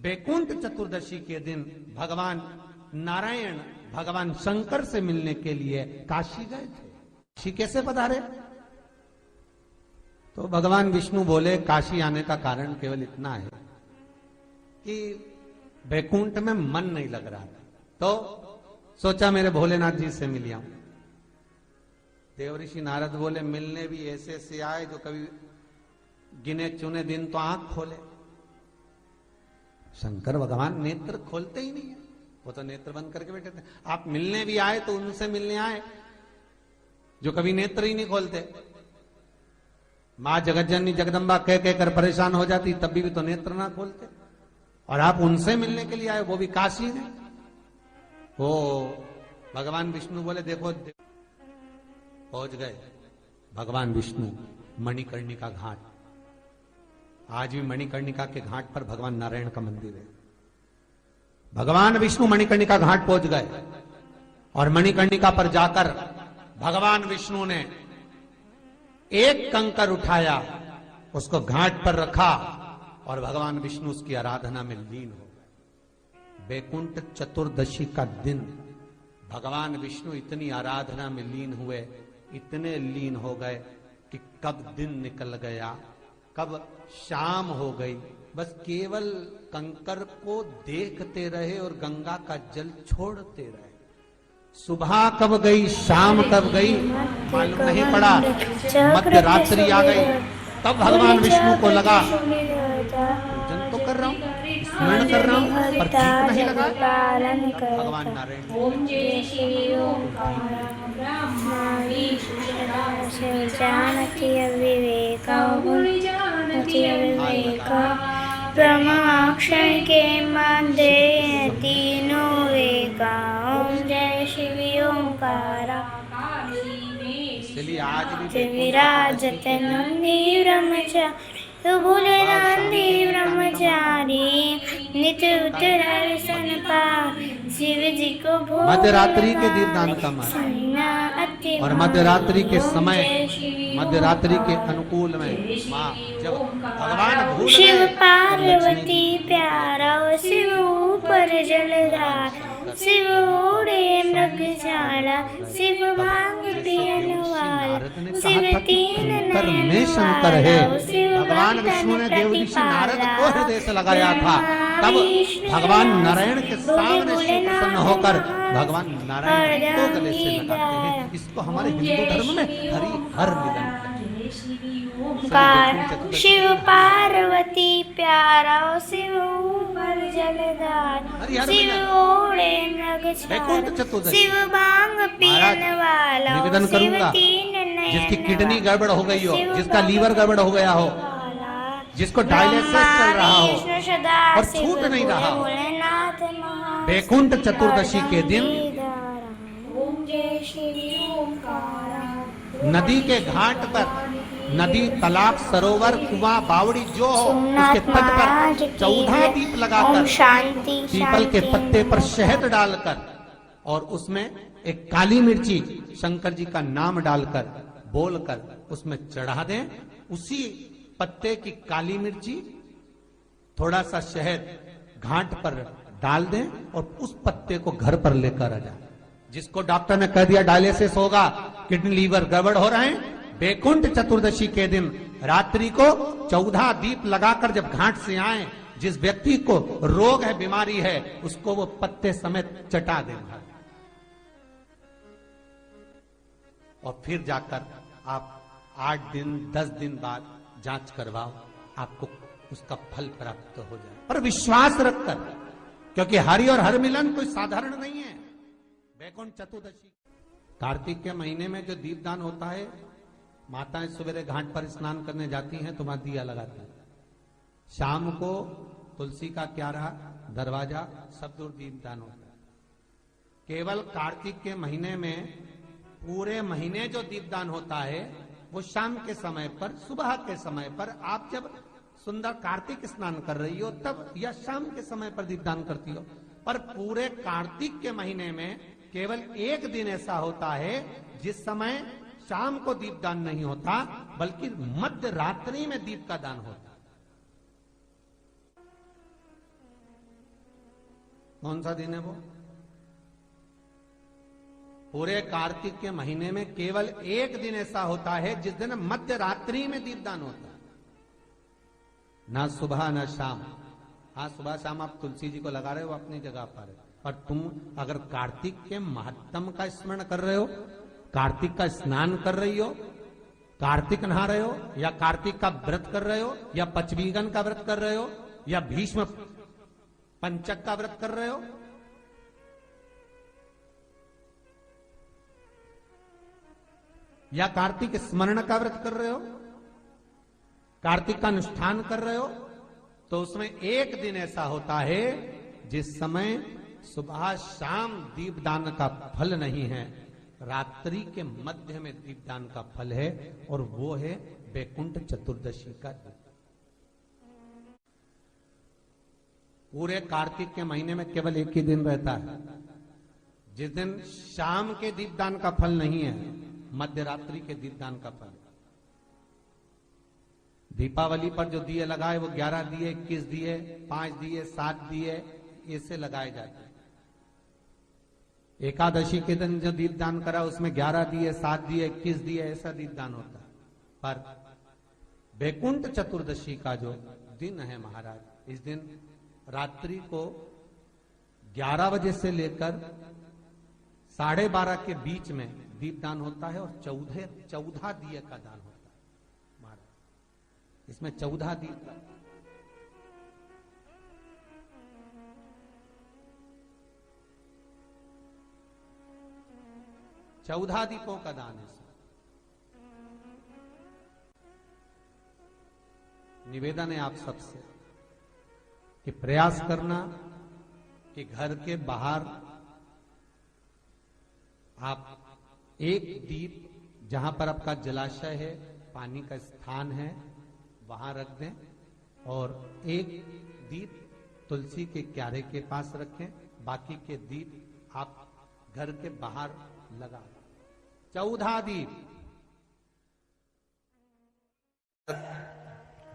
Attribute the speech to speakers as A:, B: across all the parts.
A: बैकुंठ चतुर्दशी के दिन भगवान नारायण भगवान शंकर से मिलने के लिए काशी गए थे। काशी कैसे पधारे? तो भगवान विष्णु बोले काशी आने का कारण केवल इतना है कि बैकुंठ में मन नहीं लग रहा था, तो सोचा मेरे भोलेनाथ जी से मिल आऊं। देवऋषि नारद बोले मिलने भी ऐसे से आए जो कभी गिने चुने दिन तो आंख खोले। शंकर भगवान नेत्र खोलते ही नहीं है, वो तो नेत्र बंद करके बैठे थे। आप मिलने भी आए तो उनसे मिलने आए जो कभी नेत्र ही नहीं खोलते। मां जगतजननी जगदम्बा कह कहकर परेशान हो जाती, तब भी तो नेत्र ना खोलते, और आप उनसे मिलने के लिए आए, वो भी काशी में। वो भगवान विष्णु बोले देखो, पहुंच गए भगवान विष्णु मणिकर्णिका घाट। आज भी मणिकर्णिका के घाट पर भगवान नारायण का मंदिर है। भगवान विष्णु मणिकर्णिका घाट पहुंच गए और मणिकर्णिका पर जाकर भगवान विष्णु ने एक कंकर उठाया, उसको घाट पर रखा और भगवान विष्णु उसकी आराधना में लीन हो गए। बैकुंठ चतुर्दशी का दिन भगवान विष्णु इतनी आराधना में लीन हुए, इतने लीन हो गए कि कब दिन निकल गया, कब शाम हो गई, बस केवल कंकर को देखते रहे और गंगा का जल छोड़ते रहे। सुबह कब गई, शाम कब गई, मालूम नहीं पड़ा। मध्य रात्रि आ गई, तब भगवान विष्णु को लगा पूजन तो कर रहा हूं, स्मरण कर रहा हूं, पर ठीक नहीं लगा। भगवान नारायण
B: ब्रह्माक्षर के मध्य तीनों वेगा, ओम जय शिव ओंकारा।
A: इसलिए आज भी
B: विराजत नंदी ब्रह्मचारी, भोले नंदी ब्रह्मचारी, नित्य उत्तरासन पार, शिव जी को भोग
A: मध्य रात्रि के दीपदान का मान, और मध्य रात्रि के समय, मध्य रात्रि के अनुकूल में माँ जब भगवान भूल
B: शिव पार्वती प्यारा, शिव ऊपर जलधार, शिव ओढ़े मृगशाला, शिव भांग पियन वाला, शिव तीन
A: में शंकर है। भगवान विष्णु ने देव ऋषि नारद को हृदय से लगाया था, तब भगवान नारायण के सामने से प्रसन्न होकर भगवान नारायण को गले से लगाते हैं। इसको हमारे हिंदू धर्म में हरि हर मिलन
B: शिव पार्वती प्यारा, शिव ऊपर जलधार, शिव ओढ़े मृगशाला, शिव भांग पियन वाला,
A: निवेदन करूंगा जिसकी किडनी गड़बड़ हो गई हो, जिसका लीवर गड़बड़ हो गया हो, जिसको डायलिसिस चल रहा हो और छूट नहीं रहा हो, बैकुंठ चतुर्दशी के दिन नदी के घाट पर, नदी तालाब सरोवर कुआं बावड़ी जो हो, उसके तट पर 14 दीप लगाकर, पीपल के पत्ते पर शहद डालकर और उसमें एक काली मिर्ची शंकर जी का नाम डालकर बोलकर उसमें चढ़ा दें। उसी पत्ते की काली मिर्ची, थोड़ा सा शहद घाट पर डाल दें और उस पत्ते को घर पर लेकर आ जाए। जिसको डॉक्टर ने कह दिया डायलिसिस होगा, किडनी लीवर गड़बड़ हो रहे हैं, बैकुंठ चतुर्दशी के दिन रात्रि को 14 दीप लगाकर जब घाट से आए, जिस व्यक्ति को रोग है, बीमारी है, उसको वो पत्ते समेत चटा देगा और फिर जाकर आप 8 दिन 10 दिन बाद जांच करवाओ, आपको उसका फल प्राप्त हो जाए, पर विश्वास रखकर, क्योंकि हरि और हर मिलन कोई साधारण नहीं है। बैकुंठ चतुर्दशी कार्तिक के महीने में जो दीपदान होता है, माताएं सवेरे घाट पर स्नान करने जाती हैं तो वहां दिया लगाती हैं। शाम को तुलसी का क्यारा, दरवाजा सब दूर दीपदान होता है। केवल कार्तिक के महीने में पूरे महीने जो दीपदान होता है वो शाम के समय पर, सुबह के समय पर, आप जब सुंदर कार्तिक स्नान कर रही हो तब, या शाम के समय पर दीपदान करती हो। पर पूरे कार्तिक के महीने में केवल एक दिन ऐसा होता है जिस समय शाम को दीपदान नहीं होता, बल्कि मध्य रात्रि में दीप का दान होता। कौन सा दिन है वो? पूरे कार्तिक के महीने में केवल एक दिन ऐसा होता है जिस दिन मध्य रात्रि में दीपदान होता है, ना सुबह ना शाम। हाँ, सुबह शाम आप तुलसी जी को लगा रहे हो अपनी जगह पर, पर तुम अगर कार्तिक के महत्तम का स्मरण कर रहे हो, कार्तिक का स्नान कर रही हो, कार्तिक नहा रहे हो, या कार्तिक का व्रत कर रहे हो, या पचवीगन का व्रत कर रहे हो, या भीष्म पंचक का व्रत कर रहे हो, या कार्तिक स्मरण का व्रत कर रहे हो, कार्तिक का अनुष्ठान कर रहे हो, तो उसमें एक दिन ऐसा होता है जिस समय सुबह शाम दीपदान का फल नहीं है, रात्रि के मध्य में दीपदान का फल है, और वो है वैकुंठ चतुर्दशी का दिन। पूरे कार्तिक के महीने में केवल एक ही दिन रहता है जिस दिन शाम के दीपदान का फल नहीं है, मध्य रात्रि के दीपदान का फल। दीपावली पर जो दिए लगाए वो 11 दिए, 21 दिए, 5 दिए, 7 दिए, ऐसे लगाए जाते हैं। एकादशी के दिन जो दीपदान करा उसमें 11 दिए, 7 दिए, 21 दिए, ऐसा दीपदान होता है। पर वैकुंठ चतुर्दशी का जो दिन है महाराज, इस दिन रात्रि को 11 बजे से लेकर 12:30 के बीच में दीपदान होता है, और 14 दिए का दान होता है महाराज। इसमें 14 दीप का, चौदह दीपों का दान है। निवेदन है आप सबसे कि प्रयास करना कि घर के बाहर आप एक दीप, जहां पर आपका जलाशय है, पानी का स्थान है, वहां रख दें, और एक दीप तुलसी के क्यारे के पास रखें, बाकी के दीप आप घर के बाहर लगा। 14 दीप।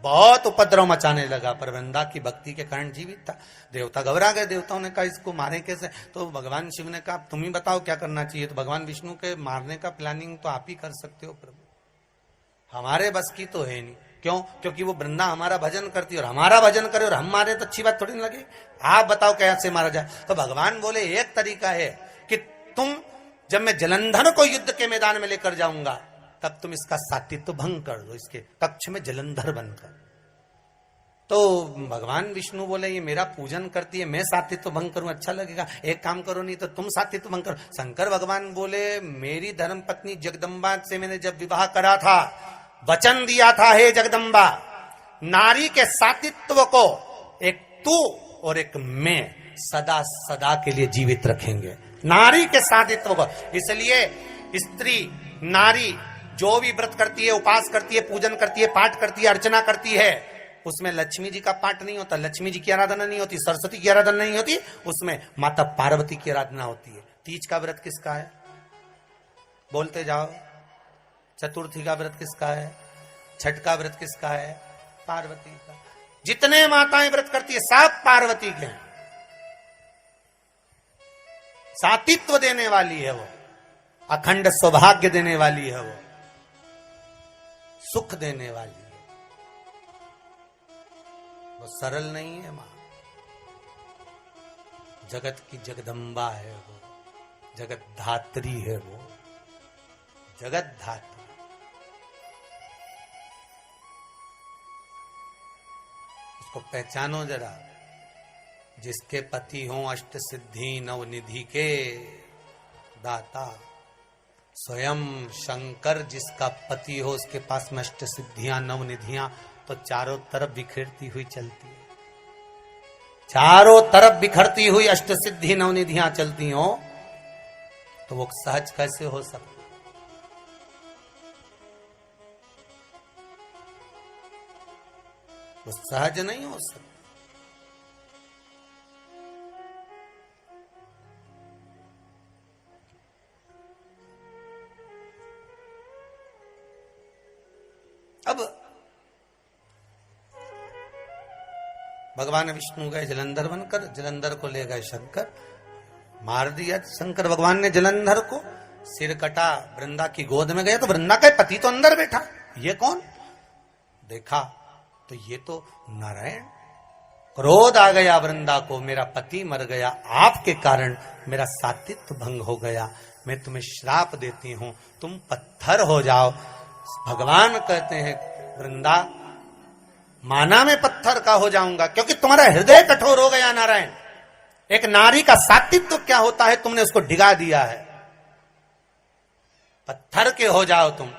C: बहुत उपद्रव मचाने लगा, पर वृंदा की भक्ति के कारण जीवित था। देवता घबरा गए, देवताओं ने कहा इसको मारे कैसे? तो भगवान शिव ने कहा तुम ही बताओ क्या करना चाहिए। तो भगवान विष्णु के मारने का प्लानिंग तो आप ही कर सकते हो प्रभु, हमारे बस की तो है नहीं। क्यों? क्योंकि वो वृंदा हमारा भजन करती है, और हमारा भजन करे और हम मारे तो अच्छी बात थोड़ी ना लगे। आप बताओ कैसे मारा जाए? तो भगवान बोले एक तरीका है कि तुम, जब मैं जलंधर को युद्ध के मैदान में लेकर जाऊंगा, तब तुम इसका सातित्व भंग कर दो, इसके कक्ष में जलंधर बनकर। तो भगवान विष्णु बोले ये मेरा पूजन करती है, मैं सातित्व भंग करूं अच्छा लगेगा? एक काम करो, नहीं तो तुम सातित्व भंग करो। शंकर भगवान बोले मेरी धर्म पत्नी जगदम्बा से मैंने जब विवाह करा था, वचन दिया था, हे जगदम्बा, नारी के सातित्व को एक तू और एक मैं सदा सदा के लिए जीवित रखेंगे, नारी के सातित्व को। इसलिए स्त्री, नारी जो भी व्रत करती है, उपास करती है, पूजन करती है, पाठ करती है, अर्चना करती है, उसमें लक्ष्मी जी का पाठ नहीं होता, लक्ष्मी जी की आराधना नहीं होती, सरस्वती की आराधना नहीं होती, उसमें माता पार्वती की आराधना होती है। तीज का व्रत किसका है? बोलते जाओ। चतुर्थी का व्रत किसका है? छठ का व्रत किसका है? पार्वती का। जितने माताएं व्रत करती है सब पार्वती के हैं। सातित्व देने वाली है वो, अखंड सौभाग्य देने वाली है वो, सुख देने वाली है वो, सरल नहीं है मां। जगत की जगदम्बा है वो, जगत धात्री है वो, जगत धात्री। उसको पहचानो जरा। जिसके पति हो अष्ट सिद्धि नवनिधि के दाता, स्वयं शंकर जिसका पति हो, उसके पास में अष्ट सिद्धियां नवनिधियां तो चारों तरफ बिखरती हुई चलती है। चारों तरफ बिखरती हुई अष्ट सिद्धि नवनिधियां चलती हो तो वो सहज कैसे हो सकता? वो सहज नहीं हो सकता। अब भगवान विष्णु गए जलंधर बनकर, जलंधर को ले गए शंकर, मार दिया शंकर भगवान ने जलंधर को, सिर कटा, वृंदा की गोद में गया तो वृंदा का पति तो अंदर बैठा, ये कौन? देखा तो ये तो नारायण। क्रोध आ गया वृंदा को, मेरा पति मर गया, आपके कारण मेरा सातित्व भंग हो गया, मैं तुम्हें श्राप देती हूं, तुम पत्थर हो जाओ। भगवान कहते हैं वृंदा, माना मैं पत्थर का हो जाऊंगा क्योंकि तुम्हारा हृदय कठोर हो गया नारायण। एक नारी का सातित्व क्या होता है तुमने उसको डिगा दिया है, पत्थर के हो जाओ तुम।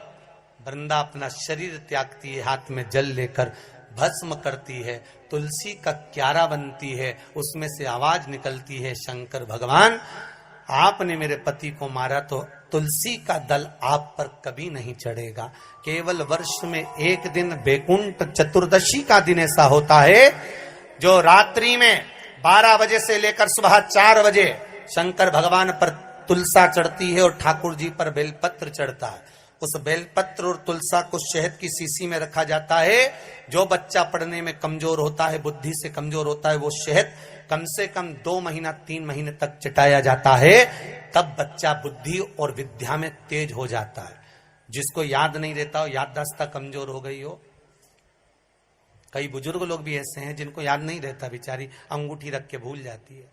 C: वृंदा अपना शरीर त्यागती है, हाथ में जल लेकर भस्म करती है, तुलसी का क्यारा बनती है, उसमें से आवाज निकलती है, शंकर भगवान आपने मेरे पति को मारा तो तुलसी का दल आप पर कभी नहीं चढ़ेगा। केवल वर्ष में एक दिन बैकुंठ चतुर्दशी का दिन ऐसा होता है जो रात्रि में 12 बजे से लेकर सुबह 4 बजे शंकर भगवान पर तुलसा चढ़ती है और ठाकुर जी पर बेलपत्र चढ़ता है। उस बेलपत्र और तुलसा को शहद की शीशी में रखा जाता है। जो बच्चा पढ़ने में कमजोर होता है, बुद्धि से कमजोर होता है, वो शहद कम से कम 2 महीना 3 महीने तक चटाया जाता है, तब बच्चा बुद्धि और विद्या में तेज हो जाता है। जिसको याद नहीं रहता हो, याददाश्त कमजोर हो गई हो, कई बुजुर्ग लोग भी ऐसे हैं जिनको याद नहीं रहता, बेचारी अंगूठी रख के भूल जाती है,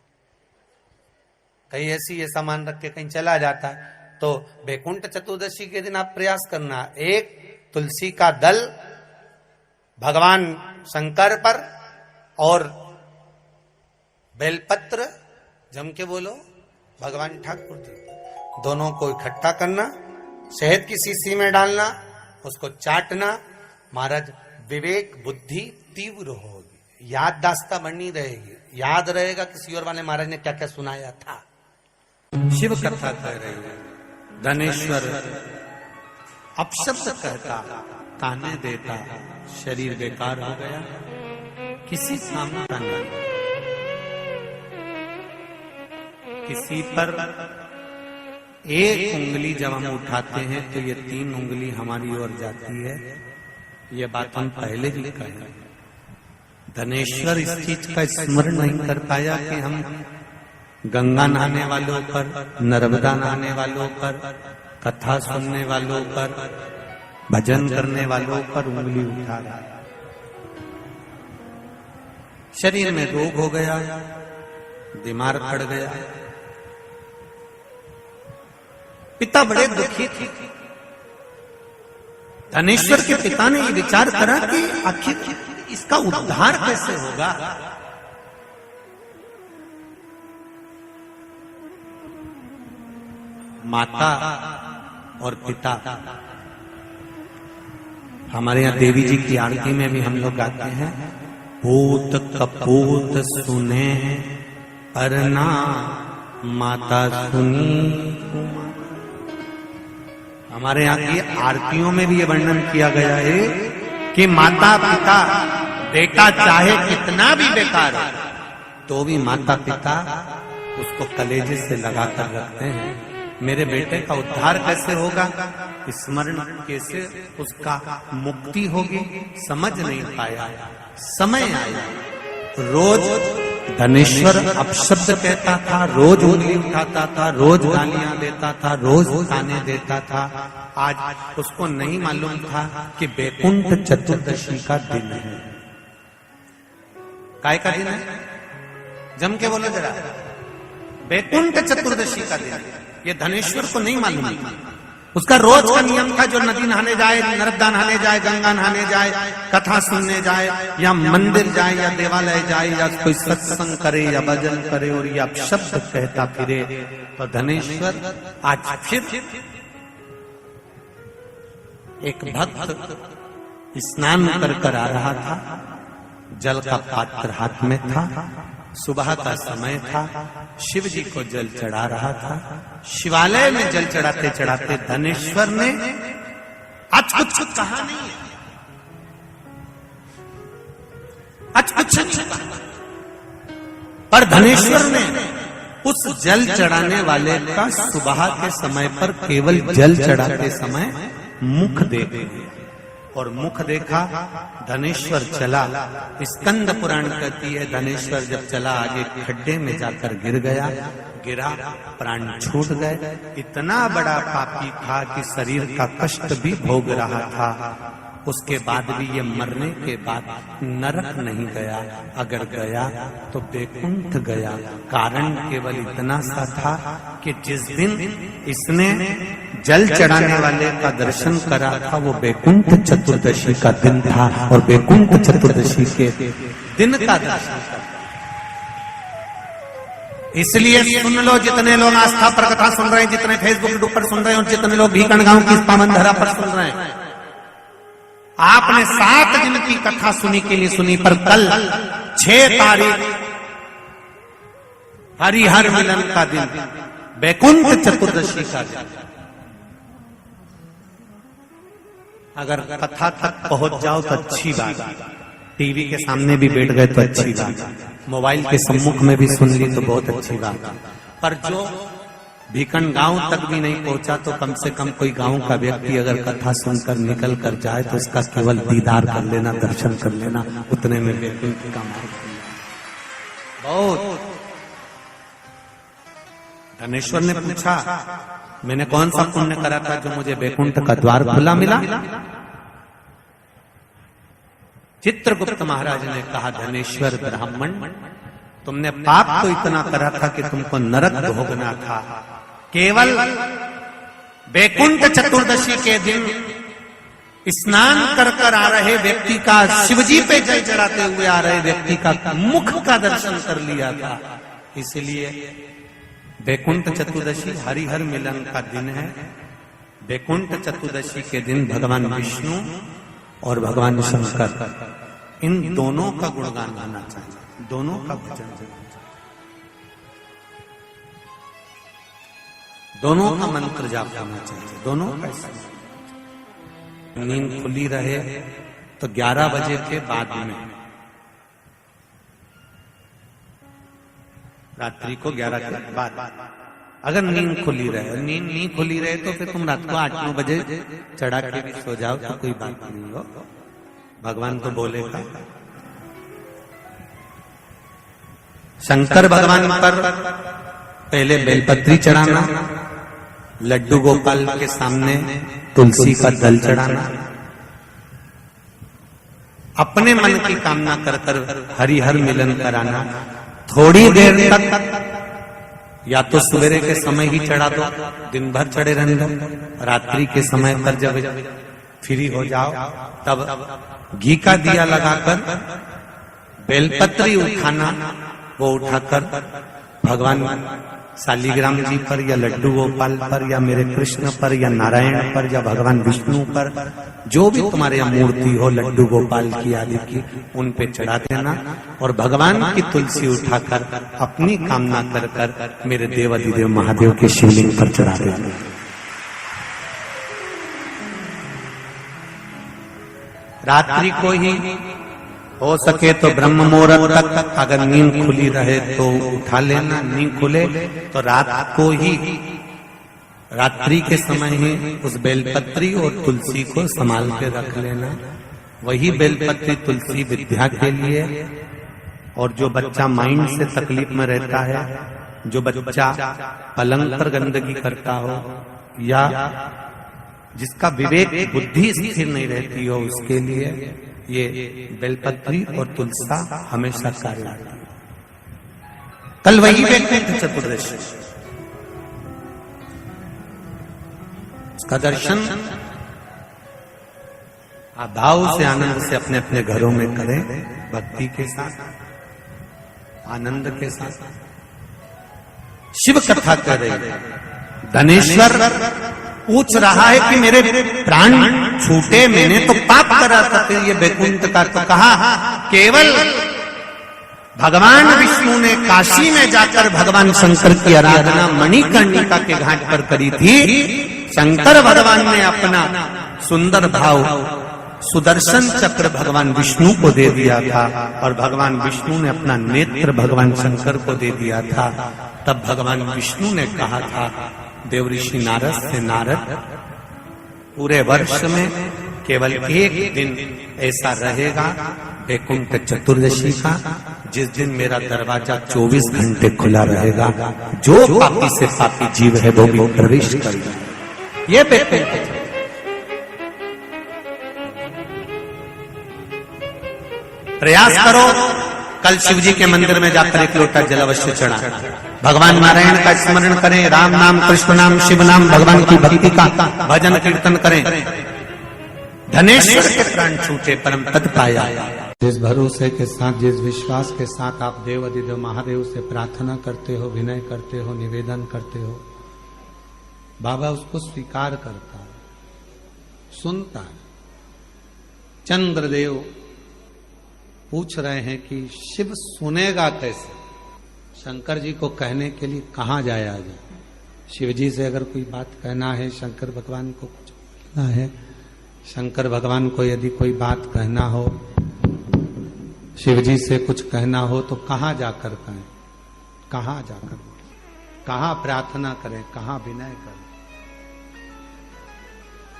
C: कहीं ऐसी ये सामान रख के कहीं चला जाता है। तो बैकुंठ चतुर्दशी के दिन आप प्रयास करना, एक तुलसी का दल भगवान शंकर पर और बेलपत्र, जम के बोलो, भगवान ठाकुर जी, दोनों को इकट्ठा करना, शहद की शीशी में डालना, उसको चाटना। महाराज विवेक बुद्धि तीव्र होगी, याददाश्त बनी रहेगी, याद रहेगा किसी और वाले महाराज ने क्या क्या सुनाया था। शिव कथा कह रही है, धनेश्वर अपशब्द कहता, ताने देता, शरीर बेकार हो गया, किसी काम का नहीं। किसी पर एक उंगली जब हम उठाते हैं तो ये 3 उंगली हमारी ओर जाती है, ये बात हम पहले ही कहे। धनेश्वर इस चीज का स्मरण नहीं कर पाया कि हम गंगा नहाने वालों पर, नर्मदा नहाने वालों पर, कथा सुनने वालों पर, भजन करने वालों पर उंगली उठा रहा है। शरीर में रोग हो गया, बीमार पड़ गया, पिता बड़े दुखी थे। धनेश्वर के पिता ने ये विचार करा कि आखिर इसका उद्धार कैसे होगा। माता और पिता, हमारे यहाँ देवी जी की आरती में भी हम लोग गाते हैं, पूत कपूत सुने पर ना माता सुनी। हमारे यहाँ की आरतियों में भी ये वर्णन किया गया है कि माता पिता बेटा चाहे कितना भी बेकार हो तो भी माता पिता उसको कलेजे से लगाकर रखते हैं। मेरे बेटे का उद्धार कैसे होगा, स्मरण कैसे उसका मुक्ति होगी, समझ नहीं पाया। समय आया, रोज धनेश्वर अपशब्द कहता था, रोज उंगली उठाता था, रोज गालियां देता था, रोज ताने देता था। आज उसको नहीं मालूम था कि बैकुंठ चतुर्दशी का दिन है। काय का दिन है? जम के बोलो जरा, बैकुंठ चतुर्दशी का दिन। ये धनेश्वर को नहीं मालूम था। उसका रोज का नियम था, जो नदी नहाने जाए, नर्मदा नहाने जाए, गंगा नहाने जाए, कथा सुनने जाए, या मंदिर जाए, या देवालय जाए, या कोई सत्संग करे, या भजन करे, और या शब्द कहता फिरे। तो धनेश्वर आज फिर एक भक्त स्नान कर आ रहा था, जल का पात्र हाथ में था, सुबह का समय था, शिव जी को जल चढ़ा रहा था। शिवालय में जल चढ़ाते चढ़ाते धनेश्वर ने आज कुछ कहा नहीं है, आज कुछ नहीं कहा, पर धनेश्वर ने उस जल चढ़ाने वाले का सुबह के समय पर केवल जल चढ़ाते समय मुख देख लिया और मुख देखा, धनेश्वर चला। स्कंद पुराण कहती है धनेश्वर जब चला आगे खड्डे में जाकर गिर गया, गिरा, प्राण छूट गए। इतना बड़ा पापी था कि शरीर का कष्ट भी भोग रहा था, उसके बाद भी ये मरने के बाद नरक नहीं गया, अगर गया तो बैकुंठ गया। कारण केवल इतना सा था कि जिस दिन इसने जल चढ़ाने वाले का दर्शन करा था वो बैकुंठ चतुर्दशी का दिन था, और बैकुंठ चतुर्दशी के दिन का दर्शन करा। इसलिए सुन लो जितने लोग आस्था पर कथा सुन रहे हैं, जितने फेसबुक पर सुन रहे हैं, और जितने लोग भीकण गांव की पावन धरा पर सुन रहे हैं, आपने 7 दिन की कथा सुनी के लिए सुनी, पर कल 6 तारीख हरिहर मिलन का दिन, बैकुंठ चतुर्दशी का दिन। अगर कथा तक पहुंच जाओ तो अच्छी बात, टीवी के सामने भी बैठ गए तो अच्छी बात, मोबाइल के सम्मुख में भी सुन ली तो बहुत अच्छी बात। पर जो भीकन गांव तक भी नहीं पहुंचा तो कम से कम कोई गांव का व्यक्ति अगर कथा सुनकर निकल कर जाए तो उसका केवल दीदार कर लेना, दर्शन कर लेना, उतने में बैकुंठ का मार्ग बहुत। धनेश्वर ने पूछा मैंने कौन सा पुण्य करा था जो मुझे बैकुंठ का द्वार खुला मिला? चित्रगुप्त महाराज ने कहा धनेश्वर ब्राह्मण, तुमने पाप तो इतना करा था कि तुमको नरक भोगना था। केवल बैकुंठ चतुर्दशी के दिन स्नान कर कर आ रहे व्यक्ति का, शिवजी पे जल चढ़ाते हुए आ रहे व्यक्ति का मुख का दर्शन कर लिया था। इसलिए बैकुंठ चतुर्दशी हरिहर मिलन का दिन है। बैकुंठ चतुर्दशी के दिन भगवान विष्णु और भगवान शंकर, इन दोनों का गुणगान गाना चाहिए, दोनों का भजन करना चाहिए, दोनों का मंत्र जाप करना चाहिए, दोनों का। नींद खुली रहे तो 11 बजे के बाद में, रात्रि को 11 के बाद अगर नींद खुली रहे, नींद नहीं खुली रहे तो फिर तुम रात को 8-9 बजे चढ़ा के भी सो जाओ तो कोई बात नहीं हो, भगवान तो बोलेगा। शंकर भगवान पर पहले बेलपत्री चढ़ाना, लड्डू गोपाल के सामने तुलसी का दल चढ़ाना, अपने मन की कामना कर कर हरिहर मिलन कराना। थोड़ी देर तक या तो सवेरे के समय ही चढ़ा दो, दिन भर चढ़े रहने दो, रात्रि के समय पर जब फ्री हो जाओ तब घी का दिया लगाकर बेलपत्री उठाना, वो उठाकर भगवान शालिग्राम जी पर या लड्डू गोपाल पर या मेरे कृष्ण पर या नारायण पर या भगवान विष्णु पर, जो भी तुम्हारे यहाँ मूर्ति हो लड्डू गोपाल की आदि की, उन पे चढ़ा देना और भगवान की तुलसी उठाकर अपनी कामना कर कर मेरे देवाधिदेव महादेव के शिवलिंग पर चढ़ा देना। रात्रि को ही हो सके तो ब्रह्म मुहूर्त तक, अगर नींद खुली रहे तो उठा लेना, नींद खुले तो रात को ही, रात्रि के समय ही उस बेलपत्री और तुलसी को संभाल के रख लेना। वही बेलपत्री तुलसी विद्या के लिए, और जो बच्चा माइंड से तकलीफ में रहता है, जो बच्चा पलंग पर गंदगी करता हो या जिसका विवेक बुद्धि स्थिर नहीं रहती हो, उसके लिए ये बेलपत्री और तुलसा हमेशा कार्य आती है। कल वही बैकुंठ चतुर्दशी, उसका दर्शन आप भाव से आनंद से अपने अपने घरों में करें, भक्ति के साथ, आनंद के साथ। शिव कथा कर रहे, धनेश्वर पूछ रहा है कि मेरे प्राण छूटे, मैंने तो पाप करा था, फिर ये बैकुंठ का तो कहा केवल भगवान विष्णु ने काशी में जाकर भगवान शंकर की आराधना मणिकर्णिका के घाट पर करी थी। शंकर भगवान ने अपना सुंदर भाव सुदर्शन चक्र भगवान विष्णु को दे दिया था और भगवान विष्णु ने अपना नेत्र भगवान शंकर को दे दिया था। तब भगवान विष्णु ने कहा था देव ऋषि नारद से, नारद पूरे वर्ष में केवल एक दिन ऐसा रहेगा वैकुंठ चतुर्दशी का, जिस दिन मेरा दरवाजा 24 घंटे खुला रहेगा। जो पापी से पापी जीव है वो भी प्रवेश करेगा। ये वैकुंठ। प्रयास करो, कल शिव जी के मंदिर में जाकर एक लोटा जल अवश्य चढ़ा। भगवान नारायण का स्मरण करें, राम नाम, कृष्ण नाम, शिव नाम, भगवान की भक्ति का भजन कीर्तन करें। धनेश्वर के प्राण छूटे परम पद पाया।
A: जिस भरोसे के साथ, जिस विश्वास के साथ आप देव अधिदेव महादेव से प्रार्थना करते हो, विनय करते हो, निवेदन करते हो, बाबा उसको स्वीकार करता है, सुनता है। चंद्रदेव पूछ रहे हैं कि शिव सुनेगा कैसे? शंकर जी को कहने के लिए कहाँ जाया जाए? शिव जी से अगर कोई बात कहना है, शंकर भगवान को कुछ बोलना है, शंकर भगवान को यदि कोई बात कहना हो, शिव जी से कुछ कहना हो, तो कहाँ जाकर कहें? कहाँ जाकर कहाँ प्रार्थना करें? कहाँ विनय करें?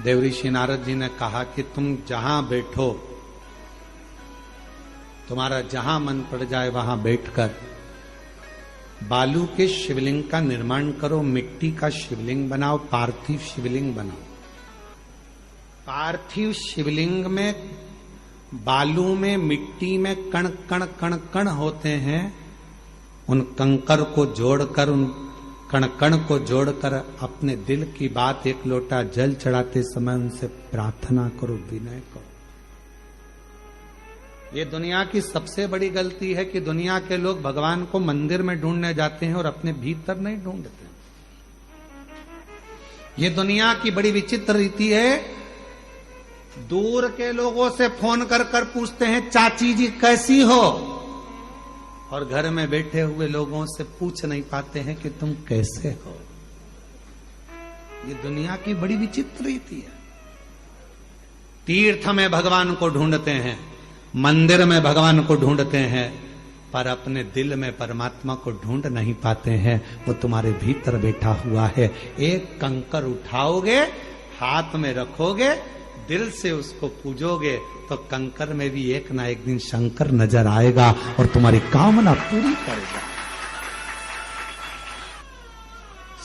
A: देवऋषि नारद जी ने कहा कि तुम जहां बैठो, तुम्हारा जहां मन पड़ जाए वहां बैठकर बालू के शिवलिंग का निर्माण करो, मिट्टी का शिवलिंग बनाओ, पार्थिव शिवलिंग बनाओ। पार्थिव शिवलिंग में बालू में, मिट्टी में कण कण कण कण होते हैं। उन कंकर को जोड़कर, उन कण कण को जोड़कर अपने दिल की बात एक लोटा जल चढ़ाते समय उनसे प्रार्थना करो, विनय करो। ये दुनिया की सबसे बड़ी गलती है कि दुनिया के लोग भगवान को मंदिर में ढूंढने जाते हैं और अपने भीतर नहीं ढूंढते। ये दुनिया की बड़ी विचित्र रीति है। दूर के लोगों से फोन कर कर पूछते हैं चाची जी कैसी हो, और घर में बैठे हुए लोगों से पूछ नहीं पाते हैं कि तुम कैसे हो। ये दुनिया की बड़ी विचित्र रीति है। तीर्थ में भगवान को ढूंढते हैं, मंदिर में भगवान को ढूंढते हैं, पर अपने दिल में परमात्मा को ढूंढ नहीं पाते हैं। वो तुम्हारे भीतर बैठा हुआ है। एक कंकर उठाओगे, हाथ में रखोगे, दिल से उसको पूजोगे, तो कंकर में भी एक ना एक दिन शंकर नजर आएगा और तुम्हारी कामना पूरी करेगा।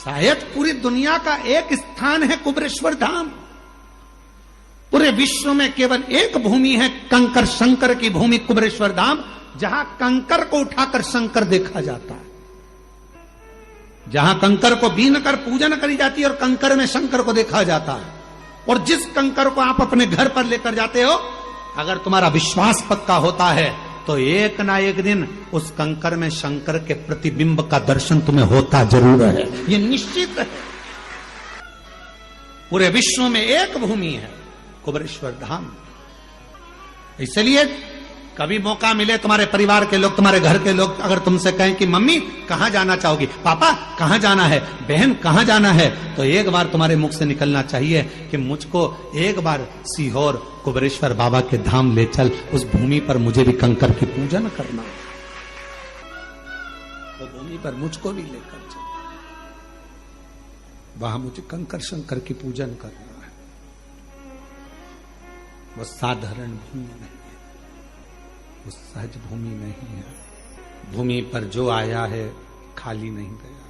A: शायद पूरी दुनिया का एक स्थान है कुबरेश्वर धाम। पूरे विश्व में केवल एक भूमि है, कंकर शंकर की भूमि कुबरेश्वर धाम, जहां कंकर को उठाकर शंकर देखा जाता है, जहां कंकर को बीन कर पूजन करी जाती है और कंकर में शंकर को देखा जाता है। और जिस कंकर को आप अपने घर पर लेकर जाते हो, अगर तुम्हारा विश्वास पक्का होता है तो एक ना एक दिन उस कंकर में शंकर के प्रतिबिंब का दर्शन तुम्हें होता जरूर है। ये निश्चित है। पूरे विश्व में एक भूमि है कुबरेश्वर धाम। इसलिए कभी मौका मिले, तुम्हारे परिवार के लोग, तुम्हारे घर के लोग अगर तुमसे कहें कि मम्मी कहां जाना चाहोगी, पापा कहां जाना है, बहन कहां जाना है, तो एक बार तुम्हारे मुख से निकलना चाहिए कि मुझको एक बार सीहोर कुबरेश्वर बाबा के धाम ले चल, उस भूमि पर मुझे भी कंकर की पूजन करना, वो भूमि पर मुझको भी लेकर चल, वहां मुझे कंकर शंकर की पूजन करना है। वो साधारण भूमि नहीं है, वो सहज भूमि नहीं है। भूमि पर जो आया है खाली नहीं गया।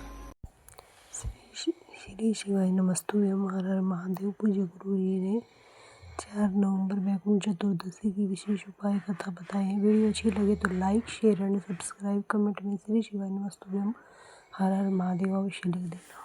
D: श्री शिवाय नमस्तुभ्यं। हर हर महादेव। पूज्य गुरु जी ने 4 नवंबर वैकुंठ चतुर्दशी की विशेष उपाय कथा बताई है। वीडियो अच्छी लगे तो like, share and subscribe, comment में श्री शिवाय नमस्तुभ्यं हर हर महादेव अवश्य लिख देना।